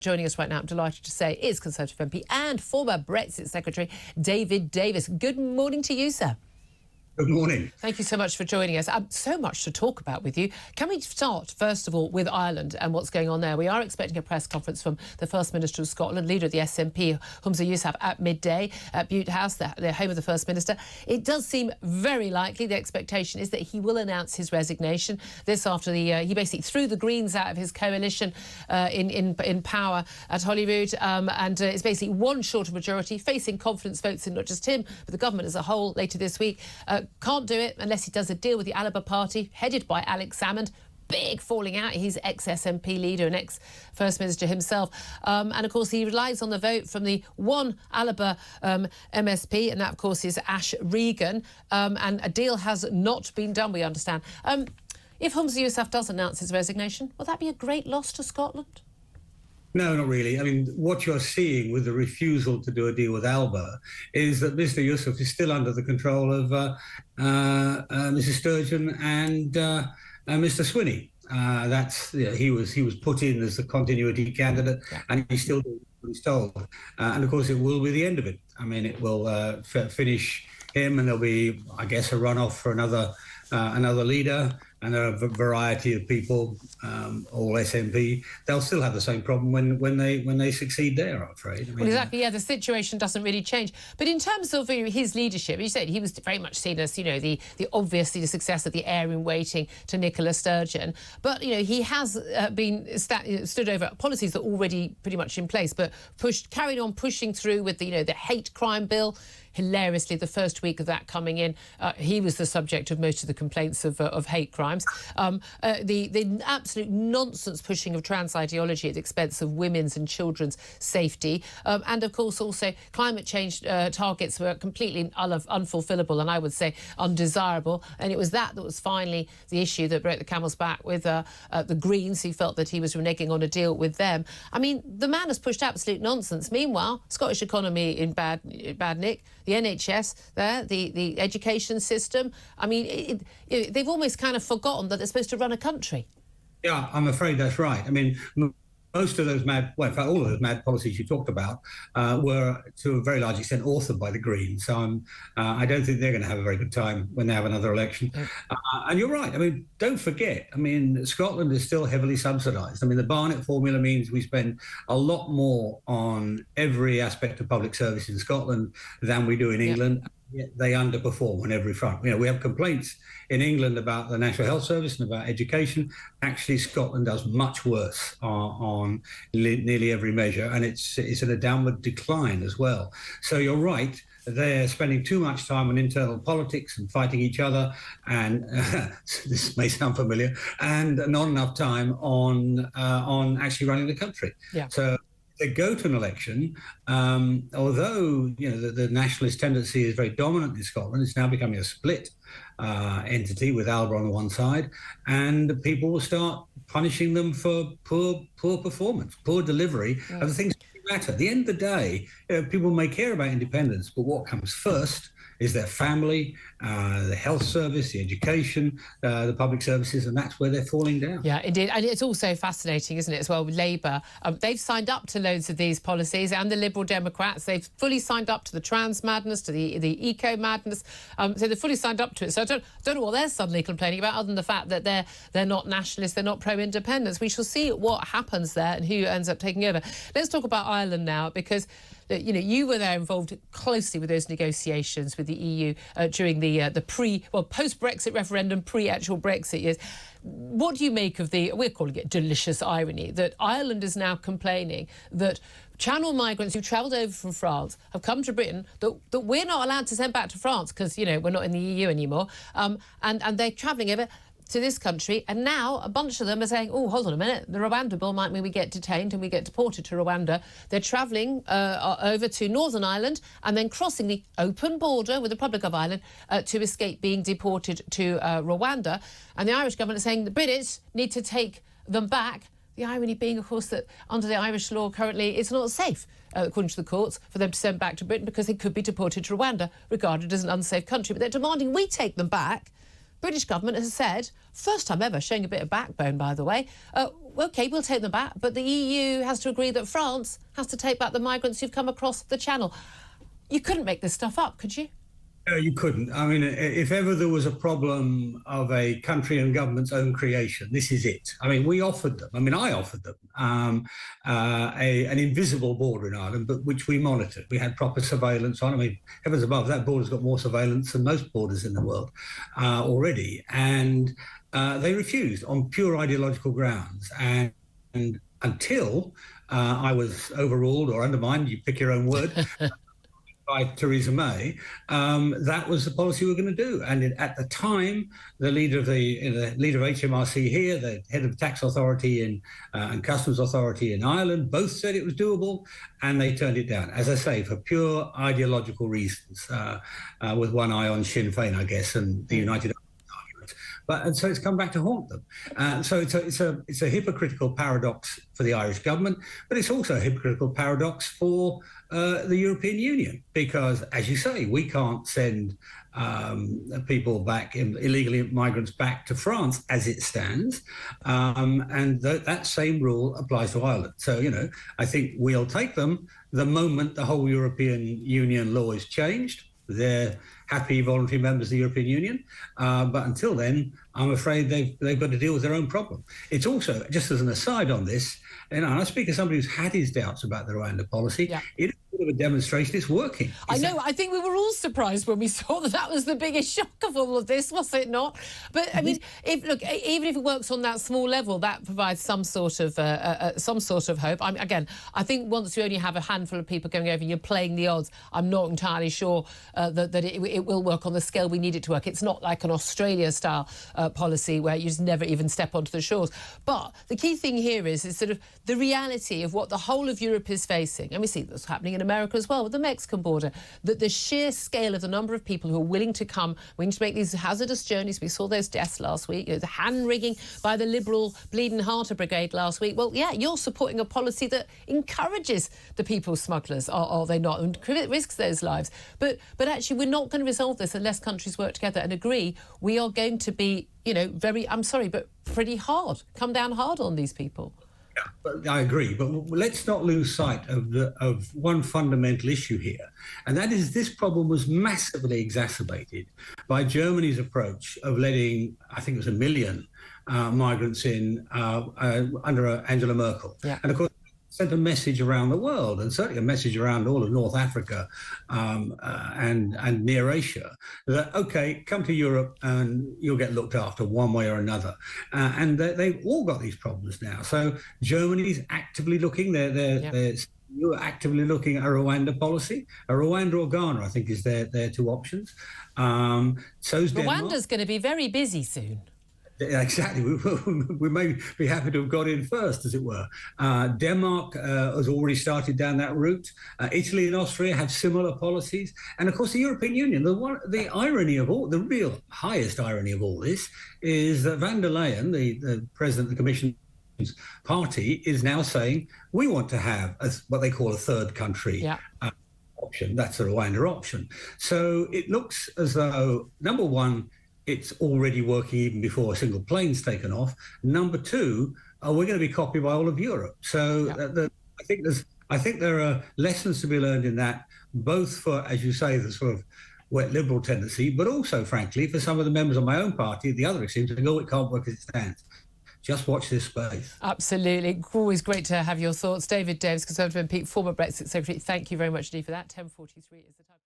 Joining us right now, I'm delighted to say, is Conservative MP and former Brexit Secretary David Davis. Good morning to you, sir. Good morning. Thank you so much for joining us. So much to talk about with you. Can we start, first of all, with Ireland and what's going on there? We are expecting a press conference from the First Minister of Scotland, leader of the SNP, Humza Yousaf, at midday at Bute House, the home of the First Minister. It does seem very likely, the expectation is that he will announce his resignation. This after he basically threw the Greens out of his coalition in power at Holyrood, and it's basically one short of majority, facing confidence votes in not just him, but the government as a whole later this week. Can't do it unless he does a deal with the Labour Party, headed by Alex Salmond. Big falling out. He's ex-SNP leader and ex-First Minister himself. And, of course, he relies on the vote from the one Labour MSP, and that, of course, is Ash Regan. And a deal has not been done, we understand. If Humza Yousaf does announce his resignation, will that be a great loss to Scotland? No, not really. I mean, what you're seeing with the refusal to do a deal with Alba is that Mr. Yousaf is still under the control of Mrs. Sturgeon and Mr. Swinney. He was put in as the continuity candidate, and he's still doing what he's told. And of course, it will be the end of it. I mean, it will finish him, and there'll be, I guess, a runoff for another leader. And there are a variety of people, all SNP. They'll still have the same problem when they succeed there, I'm afraid. I mean, well, exactly, yeah, the situation doesn't really change. But in terms of his leadership, you said he was very much seen as, obviously the success of the heir in waiting to Nicola Sturgeon. But, he has stood over policies that are already pretty much in place, but carried on pushing through with the hate crime bill. Hilariously, the first week of that coming in, he was the subject of most of the complaints of hate crimes. The absolute nonsense pushing of trans ideology at the expense of women's and children's safety. And, of course, also climate change targets were completely unfulfillable and I would say undesirable. And it was that was finally the issue that broke the camel's back with the Greens, who felt that he was reneging on a deal with them. I mean, the man has pushed absolute nonsense. Meanwhile, Scottish economy in bad nick. The NHS there, the education system. I mean, they've almost kind of forgotten that they're supposed to run a country. Yeah, I'm afraid that's right. I mean, most of those in fact, all of those mad policies you talked about were, to a very large extent, authored by the Greens. So I don't think they're going to have a very good time when they have another election. And you're right. I mean, don't forget, Scotland is still heavily subsidised. I mean, the Barnett formula means we spend a lot more on every aspect of public service in Scotland than we do in England. Yet they underperform on every front. We have complaints in England about the National Health Service and about education. Actually, Scotland does much worse on nearly every measure, and it's in a downward decline as well. So you're right. They're spending too much time on internal politics and fighting each other, and this may sound familiar, and not enough time on actually running the country. Yeah. So they go to an election, although the nationalist tendency is very dominant in Scotland, it's now becoming a split entity with Alba on the one side, and people will start punishing them for poor performance, poor delivery of the things that matter. At the end of the day, people may care about independence, but what comes first is their family, the health service, the education, the public services, and that's where they're falling down. Yeah, indeed. And it's also fascinating, isn't it, as well, with Labour. They've signed up to loads of these policies, and the Liberal Democrats. They've fully signed up to the trans madness, to the eco madness. So they've fully signed up to it. So I don't know what they're suddenly complaining about, other than the fact that they're not nationalists, they're not pro-independence. We shall see what happens there and who ends up taking over. Let's talk about Ireland now, because you were there involved closely with those negotiations with the EU during the post-Brexit referendum, pre-actual Brexit years. What do you make of we're calling it delicious irony, that Ireland is now complaining that Channel migrants who travelled over from France have come to Britain that we're not allowed to send back to France because, we're not in the EU anymore, and they're travelling over to this country, and now a bunch of them are saying, oh, hold on a minute, the Rwanda bill might mean we get detained and we get deported to Rwanda. They're travelling over to Northern Ireland and then crossing the open border with the Republic of Ireland to escape being deported to Rwanda. And the Irish government is saying the British need to take them back. The irony being, of course, that under the Irish law currently it's not safe, according to the courts, for them to send back to Britain because they could be deported to Rwanda, regarded as an unsafe country. But they're demanding we take them back. British government has said, first time ever, showing a bit of backbone, by the way, OK, we'll take them back, but the EU has to agree that France has to take back the migrants who've come across the Channel. You couldn't make this stuff up, could you? No, you couldn't. I mean, if ever there was a problem of a country and government's own creation, this is it. I mean, we offered them. I mean, I offered them an invisible border in Ireland, but which we monitored. We had proper surveillance on. I mean, heavens above, that border's got more surveillance than most borders in the world already. And they refused on pure ideological grounds. And until I was overruled or undermined, you pick your own word, by Theresa May, that was the policy we were going to do. And at the time, the leader of HMRC here, the head of the tax authority and customs authority in Ireland, both said it was doable, and they turned it down. As I say, for pure ideological reasons, with one eye on Sinn Féin, I guess, and the United. And so it's come back to haunt them. So it's a hypocritical paradox for the Irish government, but it's also a hypocritical paradox for the European Union, because, as you say, we can't send people back, illegal migrants back to France as it stands, and that same rule applies to Ireland. So, you know, I think we'll take them the moment the whole European Union law is changed. They're happy voluntary members of the European Union. But until then, I'm afraid they've got to deal with their own problem. It's also, just as an aside on this, and I speak as somebody who's had his doubts about the Rwanda policy, yeah. It is a bit of a demonstration it's working. I know. I think we were all surprised when we saw that was the biggest shock of all of this, was it not? But, I mean, even if it works on that small level, that provides some sort of hope. Again, I think once you only have a handful of people going over and you're playing the odds, I'm not entirely sure that it will work on the scale we need it to work. It's not like an Australia-style policy where you just never even step onto the shores. But the key thing here is sort of the reality of what the whole of Europe is facing. And we see this happening in America as well with the Mexican border, that the sheer scale of the number of people who are willing to come, willing to make these hazardous journeys. We saw those deaths last week, the hand-rigging by the Liberal Bleeding Hearted Brigade last week. Well, yeah, you're supporting a policy that encourages the people smugglers, are they not, and risks those lives. But actually, we're not going to resolve this unless countries work together and agree we are going to be, you know, I'm sorry, but pretty hard, come down hard on these people. Yeah, but I agree. But let's not lose sight of one fundamental issue here, and that is this problem was massively exacerbated by Germany's approach of letting, I think it was 1 million migrants in under Angela Merkel. Yeah. And of course, sent a message around the world, and certainly a message around all of North Africa and near Asia, that, OK, come to Europe and you'll get looked after one way or another. And they've all got these problems now. So Germany's actively looking, you're actively looking at a Rwanda policy. A Rwanda or Ghana, I think, is their two options. So's Denmark. Rwanda's going to be very busy soon. Exactly. We may be happy to have got in first, as it were. Denmark has already started down that route. Italy and Austria have similar policies. And, of course, the European Union, the irony of all, the real highest irony of all this is that van der Leyen, the president of the Commission party, is now saying we want to have what they call a third country option. That's the Rwanda option. So it looks as though, number one, it's already working even before a single plane's taken off. Number two, we're going to be copied by all of Europe. So I think there are lessons to be learned in that, both for, as you say, the sort of wet liberal tendency, but also, frankly, for some of the members of my own party at the other extreme to go, it can't work as it stands. Just watch this space. Absolutely. Always great to have your thoughts. David Davis, Conservative MP, former Brexit Secretary. Thank you very much indeed for that. 10:43 is the time.